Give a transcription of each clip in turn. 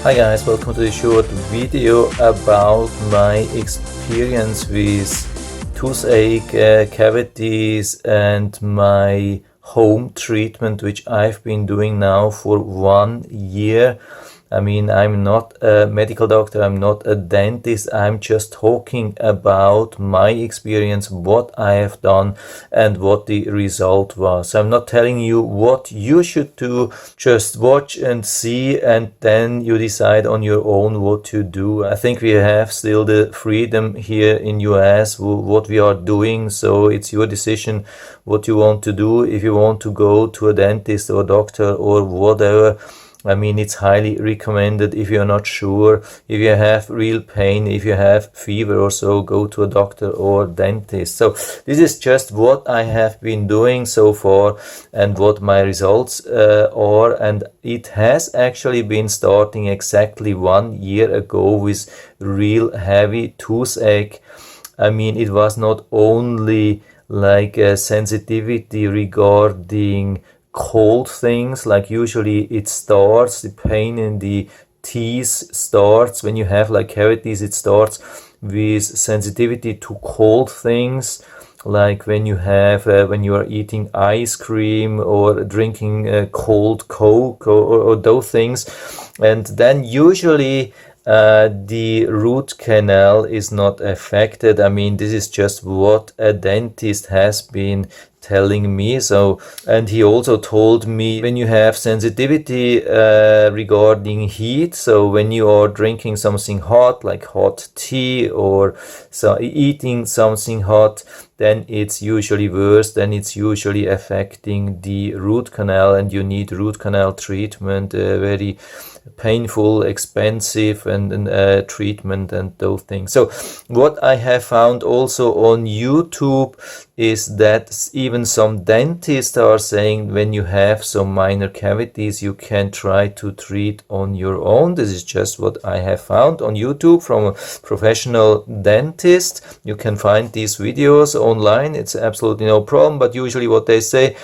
Hi guys, welcome to the short video about my experience with toothache, cavities and my home treatment, which I've been doing now for 1 year. I mean, I'm not a medical doctor, I'm not a dentist, I'm just talking about my experience, what I have done and what the result was. I'm not telling you what you should do, just watch and see and then you decide on your own what to do. I think we have still the freedom here in US what we are doing, so it's your decision what you want to do. If you want to go to a dentist or doctor or whatever, I mean, it's highly recommended. If you're not sure, if you have real pain, if you have fever or so, go to a doctor or dentist. So this is just what I have been doing so far and what my results are. And it has actually been starting exactly 1 year ago with real heavy toothache. I mean, it was not only like a sensitivity regarding cold things, like usually it starts, the pain in the teeth starts when you have like cavities, it starts with sensitivity to cold things, like when you have when you are eating ice cream or drinking cold Coke or those things, and then usually the root canal is not affected. I mean, this is just what a dentist has been telling me. So, and he also told me when you have sensitivity regarding heat, so when you are drinking something hot like hot tea or so eating something hot, then it's usually worse, then it's usually affecting the root canal and you need root canal treatment, very painful, expensive and treatment and those things. So what I have found also on YouTube is that even some dentists are saying when you have some minor cavities, you can try to treat on your own. This is just what I have found on YouTube from a professional dentist. You can find these videos online, it's absolutely no problem, but usually what they say,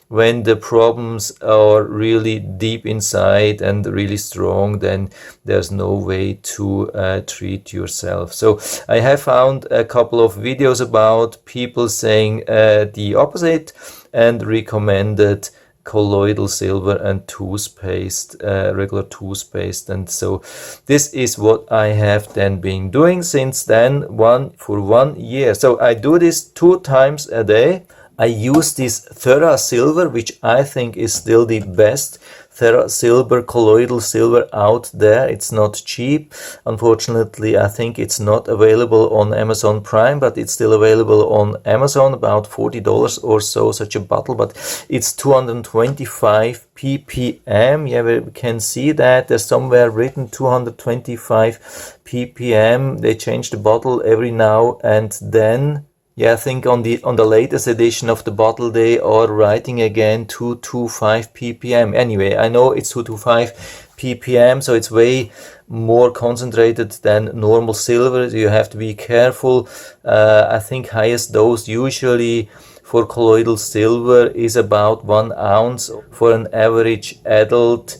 when the problems are really deep inside and really strong, then there's no way to treat yourself. So I have found a couple of videos about people saying the opposite and recommended colloidal silver and toothpaste, regular toothpaste. And so this is what I have then been doing since then, for 1 year. So I do this 2 times a day. I use this Thera silver, which I think is still the best Thera silver, colloidal silver out there. It's not cheap. Unfortunately, I think it's not available on Amazon Prime, but it's still available on Amazon, about $40 or so, such a bottle, but it's 225 ppm. Yeah, we can see that there's somewhere written 225 ppm. They change the bottle every now and then. Yeah, I think on the latest edition of the bottle they are writing again 225 ppm. Anyway, I know it's 225 ppm, so it's way more concentrated than normal silver. You have to be careful. I think highest dose usually for colloidal silver is about 1 ounce for an average adult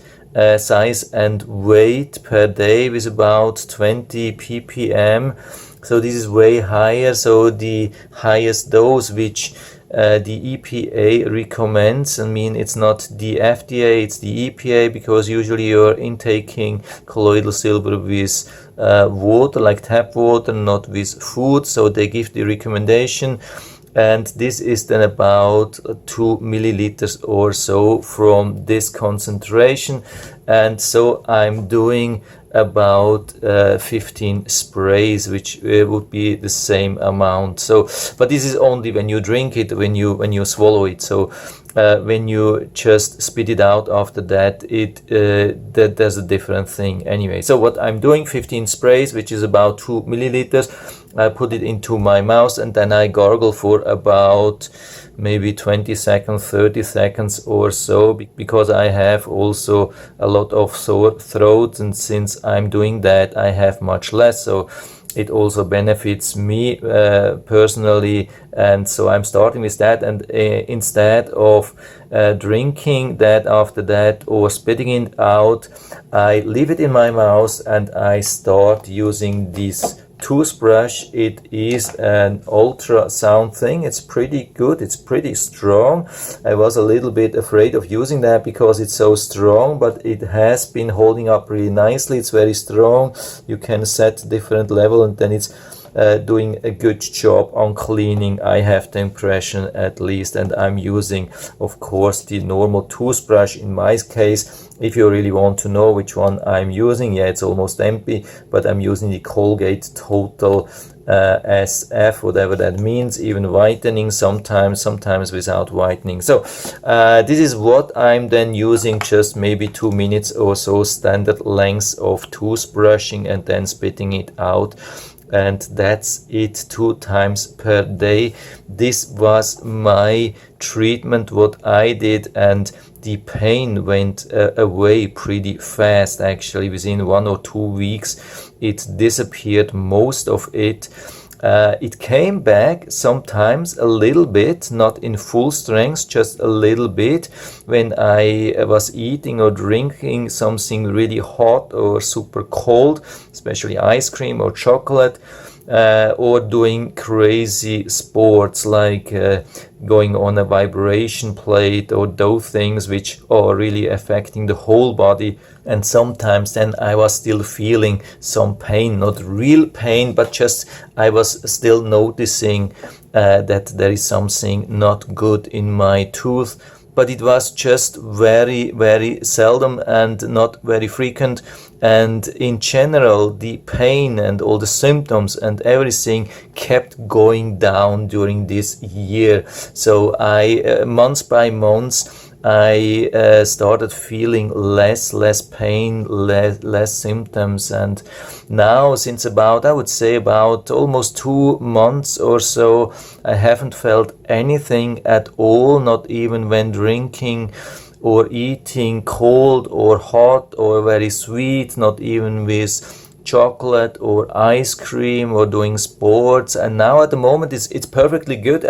size and weight per day with about 20 ppm. So this is way higher. So the highest dose which the EPA recommends, I mean, it's not the FDA, it's the EPA, because usually you're intaking colloidal silver with water, like tap water, not with food. So they give the recommendation, and this is then about 2 milliliters or so from this concentration. And so I'm doing about 15 sprays, which would be the same amount. So, but this is only when you drink it, when you swallow it. So when you just spit it out after that, that there's a different thing anyway. So what I'm doing, 15 sprays, which is about 2 milliliters. I put it into my mouth and then I gargle for about maybe 20 seconds, 30 seconds or so, because I have also a lot of sore throat, and since I'm doing that I have much less. So it also benefits me personally, and so I'm starting with that. And instead of drinking that after that or spitting it out, I leave it in my mouth and I start using this toothbrush. It is an ultrasound thing. It's pretty good, it's pretty strong. I was a little bit afraid of using that because it's so strong, but it has been holding up really nicely. It's very strong. You can set different level and then it's doing a good job on cleaning, I have the impression, at least. And I'm using, of course, the normal toothbrush in my case. If you really want to know which one I'm using, yeah, it's almost empty, but I'm using the Colgate Total SF, whatever that means, even whitening sometimes without whitening. So this is what I'm then using, just maybe 2 minutes or so, standard length of toothbrushing and then spitting it out. And that's it, 2 times per day. This was my treatment, what I did, and the pain went away pretty fast. Actually, within 1 or 2 weeks it disappeared, most of it. It came back sometimes a little bit, not in full strength, just a little bit, when I was eating or drinking something really hot or super cold, especially ice cream or chocolate, or doing crazy sports like going on a vibration plate or those things which are really affecting the whole body. And sometimes then I was still feeling some pain, not real pain, but just I was still noticing that there is something not good in my tooth. But it was just very, very seldom and not very frequent. And in general, the pain and all the symptoms and everything kept going down during this year. So I, month by month, I started feeling less pain, less symptoms. And now, since about, I would say about almost 2 months or so, I haven't felt anything at all, not even when drinking or eating cold or hot or very sweet, not even with chocolate or ice cream or doing sports. And now at the moment it's perfectly good.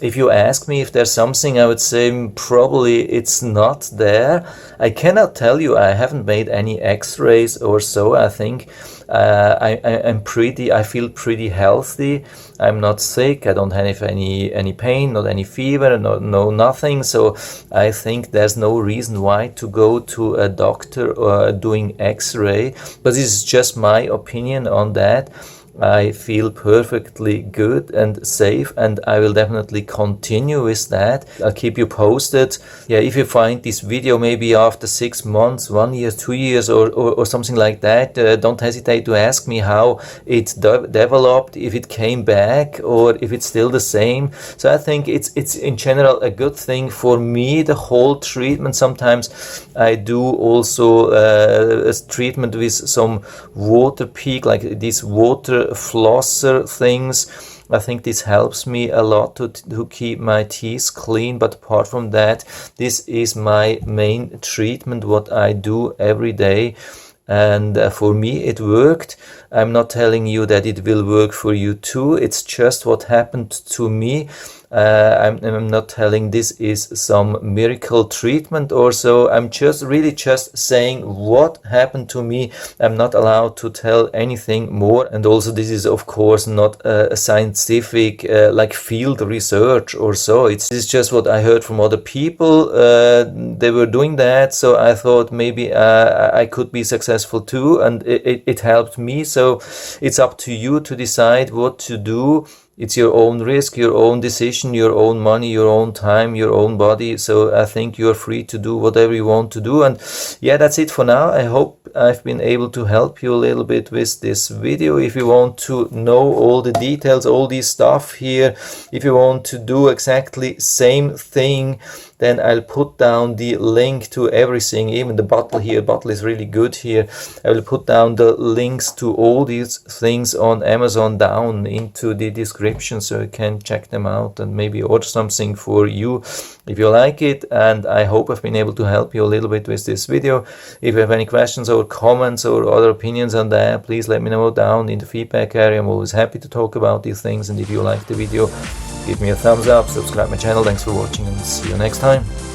If you ask me if there's something, I would say probably it's not there. I cannot tell you, I haven't made any x-rays or so. I think I feel pretty healthy. I'm not sick, I don't have any pain, not any fever, no nothing. So I think there's no reason why to go to a doctor or doing x-ray. But this is just my opinion on that. I feel perfectly good and safe, and I will definitely continue with that. I'll keep you posted. Yeah, if you find this video maybe after 6 months, 1 year, 2 years or something like that, don't hesitate to ask me how it developed, if it came back or if it's still the same. So I think it's in general a good thing for me, the whole treatment. Sometimes I do also a treatment with some water peak, like this water flosser things. I think this helps me a lot to keep my teeth clean. But apart from that, this is my main treatment, what I do every day. And for me it worked. I'm not telling you that it will work for you too. It's just what happened to me. I'm not telling this is some miracle treatment or so. I'm just saying what happened to me. I'm not allowed to tell anything more. And also this is of course not a scientific like field research or so. It's just what I heard from other people. They were doing that, so I thought maybe I could be successful too, and it helped me. So it's up to you to decide what to do. It's your own risk, your own decision, your own money, your own time, your own body. So I think you're free to do whatever you want to do. And yeah, that's it for now. I hope I've been able to help you a little bit with this video. If you want to know all the details, all this stuff here, if you want to do exactly same thing, then I'll put down the link to everything, even the bottle here. Bottle is really good here. I will put down the links to all these things on Amazon down into the description description so you can check them out and maybe order something for you if you like it. And I hope I've been able to help you a little bit with this video. If you have any questions or comments or other opinions on that, please let me know down in the feedback area. I'm always happy to talk about these things. And if you like the video, give me a thumbs up, subscribe my channel. Thanks for watching, and see you next time.